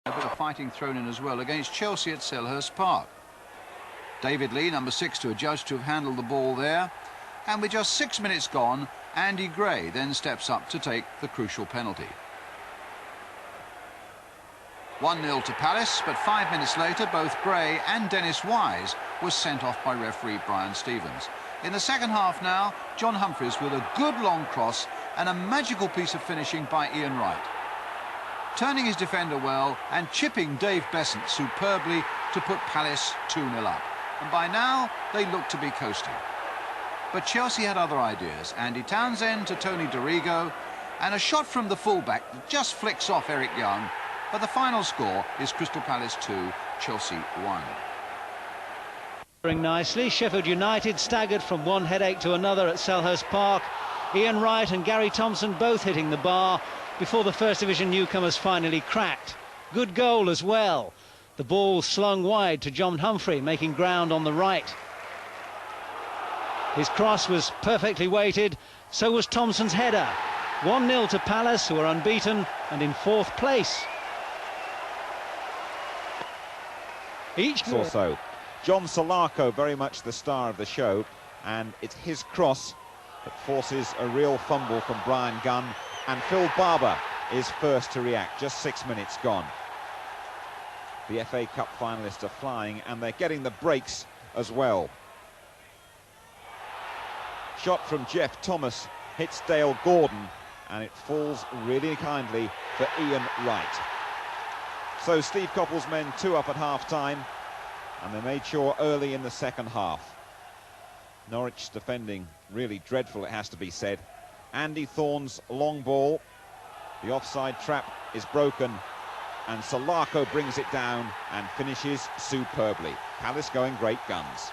A bit of fighting thrown in as well against Chelsea at Selhurst Park. David Lee, number 6, to adjudge to have handled the ball there. And with just 6 minutes gone, Andy Gray then steps up to take the crucial penalty. 1-0 to Palace, but 5 minutes later, both Gray and Dennis Wise was sent off by referee Brian Stevens. In the second half now, John Humphreys with a good long cross and a magical piece of finishing by Ian Wright, turning his defender well and chipping Dave Besant superbly to put Palace 2-0 up. And by now, they look to be coasting. But Chelsea had other ideas. Andy Townsend to Tony Dorigo, and a shot from the fullback that just flicks off Eric Young. But the final score is Crystal Palace 2, Chelsea 1. Nicely, Sheffield United staggered from one headache to another at Selhurst Park. Ian Wright and Gary Thompson both hitting the bar before the First Division newcomers finally cracked. Good goal as well. The ball slung wide to John Humphrey, making ground on the right. His cross was perfectly weighted, so was Thompson's header. 1-0 to Palace, who are unbeaten and in 4th place. Each or so. John Salako very much the star of the show, and it's his cross that forces a real fumble from Brian Gunn, and Phil Barber is first to react, just 6 minutes gone. The FA Cup finalists are flying, and they're getting the breaks as well. Shot from Jeff Thomas hits Dale Gordon, and it falls really kindly for Ian Wright. So Steve Coppell's men 2 up at half-time, and they made sure early in the second half. Norwich defending really dreadful, it has to be said. Andy Thorne's long ball, the offside trap is broken, and Salako brings it down and finishes superbly. Palace going great guns.